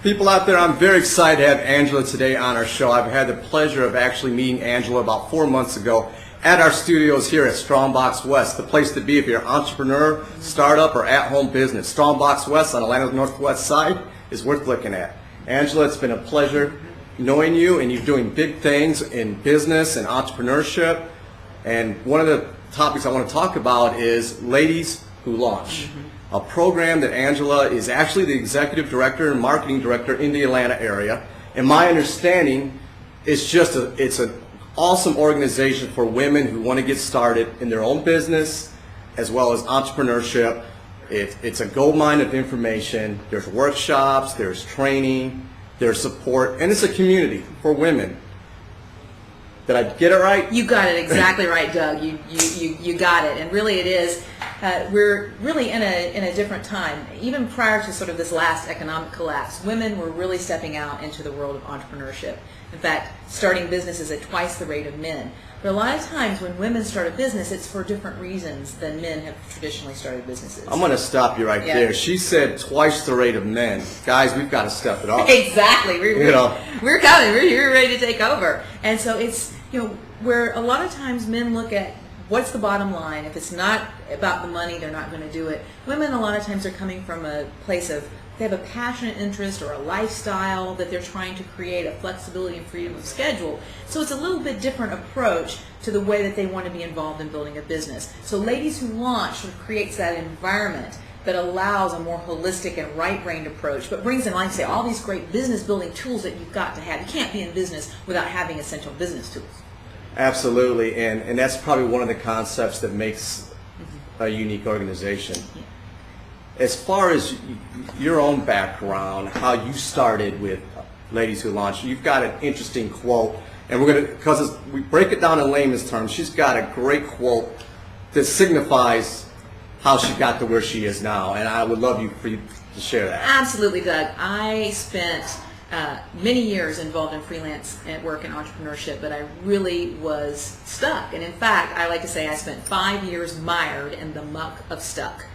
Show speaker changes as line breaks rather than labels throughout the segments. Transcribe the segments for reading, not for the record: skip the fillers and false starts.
People out there, I'm very excited to have Angela today on our show. I've had the pleasure of actually meeting Angela about 4 months ago at our studios here at Strongbox West, the place to be if you're an entrepreneur, startup, or at-home business. Strongbox West on Atlanta's northwest side is worth looking at. Angela, it's been a pleasure knowing you, and you're doing big things in business and entrepreneurship. And one of the topics I want to talk about is Ladies Who Launch, a program that Angela is actually the executive director and marketing director in the Atlanta area. And my understanding is it's an awesome organization for women who want to get started in their own business as well as entrepreneurship. It's a gold mine of information. There's workshops, there's training, there's support, and it's a community for women. Did I get it right?
You got it exactly right, Doug. You got it, and really it is. We're really in a different time. Even prior to sort of this last economic collapse, women were really stepping out into the world of entrepreneurship. In fact, starting businesses at twice the rate of men. But a lot of times when women start a business, it's for different reasons than men have traditionally started businesses.
I'm going to stop you right there. She said twice the rate of men. Guys, we've got to step it up.
Exactly. We're coming. We're here ready to take over. And so it's, where a lot of times men look at what's the bottom line. If it's not about the money, they're not going to do it. Women a lot of times are coming from a place of they have a passionate interest or a lifestyle that they're trying to create, a flexibility and freedom of schedule. So it's a little bit different approach to the way that they want to be involved in building a business. So Ladies Who Launch sort of creates that environment that allows a more holistic and right-brained approach, but brings in, like I say, all these great business building tools that you've got to have. You can't be in business without having essential business tools. Absolutely,
and that's probably one of the concepts that makes a unique organization.
Yeah.
As far as your own background, how you started with Ladies Who Launch, you've got an interesting quote, and we're going to, because we break it down in layman's terms, she's got a great quote that signifies how she got to where she is now, and I would love for you to share that.
Absolutely, Doug. I spent many years involved in freelance work and entrepreneurship, but I really was stuck. And in fact, I like to say I spent 5 years mired in the muck of stuck.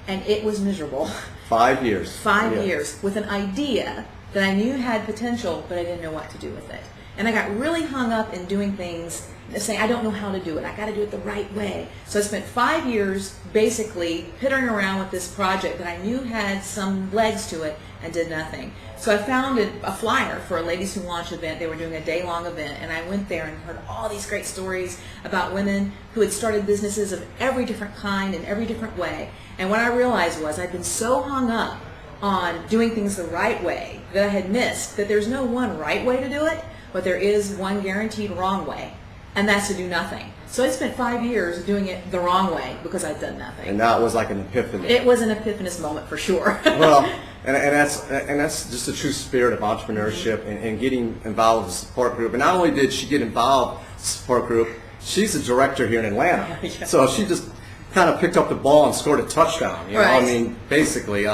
And it was miserable.
5 years.
5 years with an idea that I knew had potential, but I didn't know what to do with it. And I got really hung up in doing things, saying I don't know how to do it. I got to do it the right way. So I spent 5 years basically pittering around with this project that I knew had some legs to it and did nothing. So I found a flyer for a Ladies Who Launch event. They were doing a day-long event, and I went there and heard all these great stories about women who had started businesses of every different kind in every different way. And what I realized was I'd been so hung up on doing things the right way that I had missed that there's no one right way to do it, but there is one guaranteed wrong way, and that's to do nothing. So I spent 5 years doing it the wrong way because I'd done nothing.
And that was like an epiphany.
It was an epiphanous moment for sure.
Well, and that's just the true spirit of entrepreneurship and getting involved with a support group. And not only did she get involved with the support group, she's a director here in Atlanta.
Yeah.
So she just kind of picked up the ball and scored a touchdown. You know?
Right.
I mean, basically.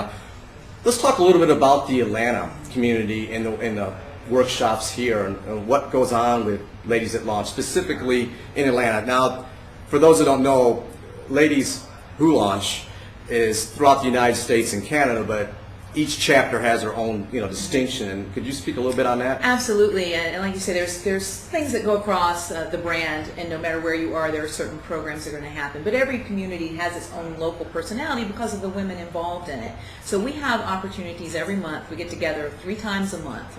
Let's talk a little bit about the Atlanta community and the workshops here and what goes on with Ladies at Launch, specifically in Atlanta. Now, for those that don't know, Ladies Who Launch is throughout the United States and Canada, but each chapter has their own, distinction. And could you speak a little bit on that?
Absolutely, and like you say, there's things that go across the brand, and no matter where you are, there are certain programs that are going to happen. But every community has its own local personality because of the women involved in it. So we have opportunities every month. We get together 3 times a month.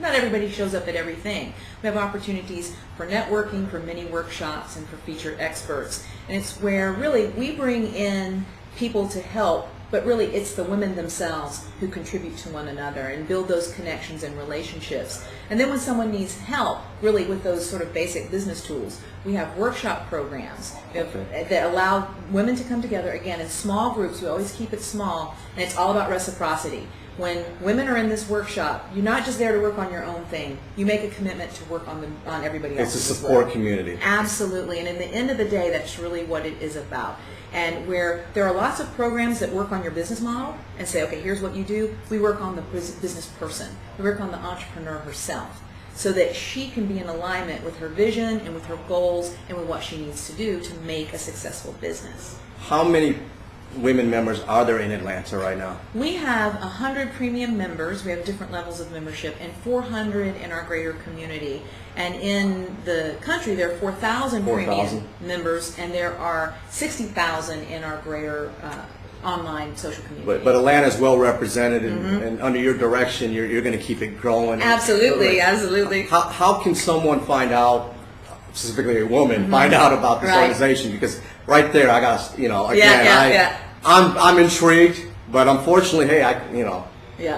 Not everybody shows up at everything. We have opportunities for networking, for mini workshops, and for featured experts. And it's where really we bring in people to help, but really it's the women themselves who contribute to one another and build those connections and relationships. And then when someone needs help, really with those sort of basic business tools, we have workshop programs that allow women to come together, again, in small groups. We always keep it small, and it's all about reciprocity. When women are in this workshop, you're not just there to work on your own thing. You make a commitment to work on everybody else's.
It's a support community.
Absolutely, and in the end of the day, that's really what it is about. And where there are lots of programs that work on your business model and say, okay, here's what you do. We work on the business person. We work on the entrepreneur herself so that she can be in alignment with her vision and with her goals and with what she needs to do to make a successful business.
How many women members are there in Atlanta right now?
We have 100 premium members. We have different levels of membership, and 400 in our greater community. And in the country, there are 4,000 premium members, and there are 60,000 in our greater online social community.
But Atlanta is well represented, and under your direction, you're going to keep it growing.
Absolutely, absolutely.
How can someone find out, specifically a woman, find out about this organization? Because right there, I got, again, I'm intrigued, but unfortunately, hey,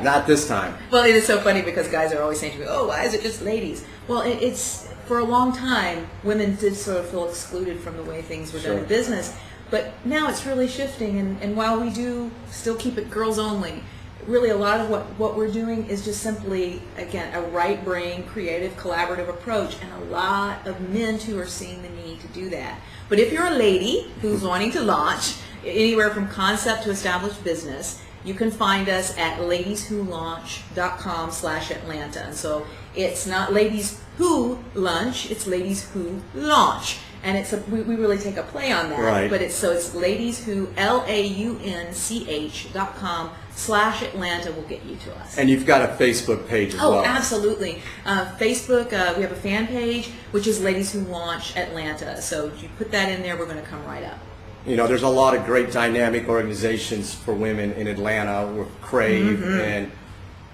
not this time.
Well, it is so funny because guys are always saying to me, "Oh, why is it just ladies?" Well, it's for a long time, women did sort of feel excluded from the way things were done in business. But now it's really shifting, and while we do still keep it girls only, really a lot of what we're doing is just simply, again, a right brain, creative, collaborative approach, and a lot of men who are seeing the need to do that. But if you're a lady who's wanting to launch anywhere from concept to established business, you can find us at ladieswholaunch.com/Atlanta. And so it's not ladies who lunch, it's ladies who launch. And we really take a play on that.
Right.
But it's ladieswho, LAUNCH.com/Atlanta will get you to us.
And you've got a Facebook page as well.
Oh, absolutely. Facebook, we have a fan page, which is Ladies Who Launch Atlanta. So if you put that in there, we're going to come right up.
There's a lot of great dynamic organizations for women in Atlanta with Crave and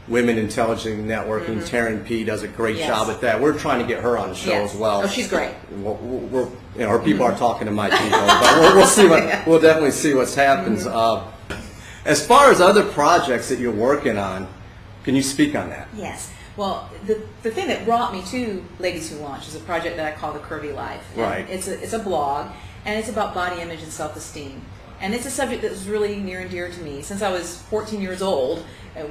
Women Intelligent Networking. Taryn P. does a great job at that. We're trying to get her on the show as well.
Oh, she's great.
Her people are talking to my people, but we'll see we'll definitely see what happens. As far as other projects that you're working on, can you speak on that?
Yes. Well, the thing that brought me to Ladies Who Launch is a project that I call The Curvy Life.
Right.
It's a blog, and it's about body image and self-esteem. And it's a subject that was really near and dear to me since I was 14 years old.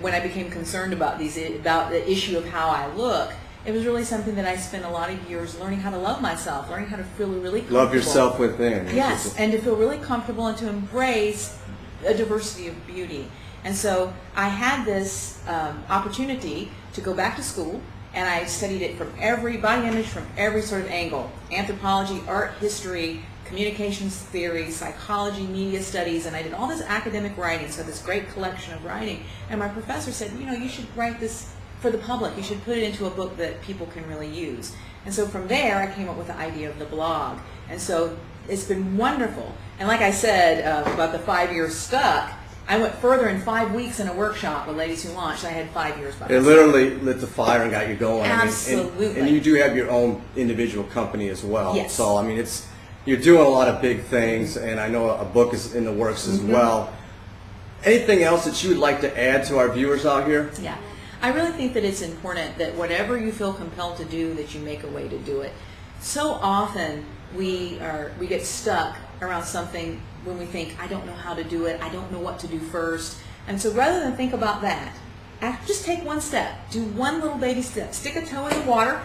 When I became concerned about the issue of how I look, it was really something that I spent a lot of years learning how to love myself, learning how to feel really comfortable.
Love yourself within.
Yes, and to feel really comfortable and to embrace a diversity of beauty. And so I had this opportunity to go back to school, and I studied it from every body image from every sort of angle: anthropology, art history, communications theory, psychology, media studies, and I did all this academic writing, so this great collection of writing. And my professor said, you should write this for the public. You should put it into a book that people can really use. And so from there, I came up with the idea of the blog. And so it's been wonderful. And like I said about the 5 years stuck, I went further in 5 weeks in a workshop with Ladies Who Launched. I had 5 years by myself.
It literally lit the fire and got you going.
Absolutely.
And you do have your own individual company as well.
Yes.
So, you're doing a lot of big things, and I know a book is in the works as well. Anything else that you would like to add to our viewers out here?
Yeah. I really think that it's important that whatever you feel compelled to do, that you make a way to do it. So often we get stuck around something when we think, I don't know how to do it, I don't know what to do first. And so rather than think about that, just take one step. Do one little baby step. Stick a toe in the water.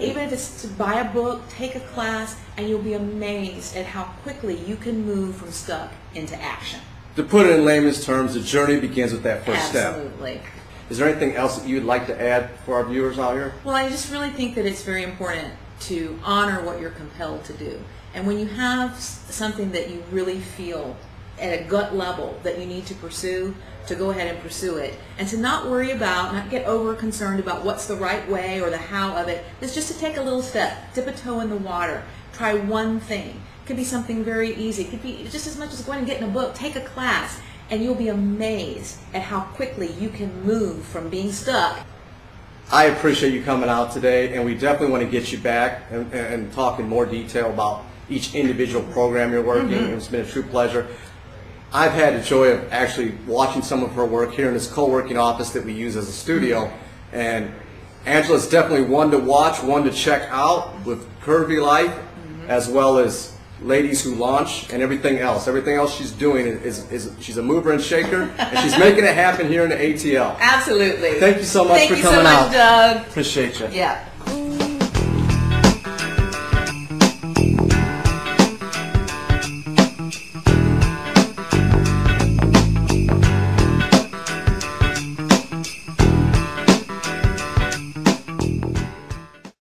Even if it's to buy a book, take a class, and you'll be amazed at how quickly you can move from stuck into action.
To put it in layman's terms, the journey begins with that first step.
Absolutely.
Is there anything else that you'd like to add for our viewers out here?
Well, I just really think that it's very important to honor what you're compelled to do. And when you have something that you really feel at a gut level that you need to pursue, to go ahead and pursue it, and to not worry about, not get over concerned about what's the right way or the how of it. It's just to take a little step, dip a toe in the water, try one thing. It could be something very easy. It could be just as much as going and getting a book, take a class, and you'll be amazed at how quickly you can move from being stuck.
I appreciate you coming out today, and we definitely want to get you back and talk in more detail about each individual program you're working. It's been a true pleasure. I've had the joy of actually watching some of her work here in this co-working office that we use as a studio, and Angela's definitely one to watch, one to check out with Curvy Life, as well as Ladies Who Launch and everything else. Everything else she's doing is she's a mover and shaker, and she's making it happen here in the ATL.
Absolutely.
Thank you so much for coming out.
Thank you so much, Doug.
Appreciate you.
Yeah.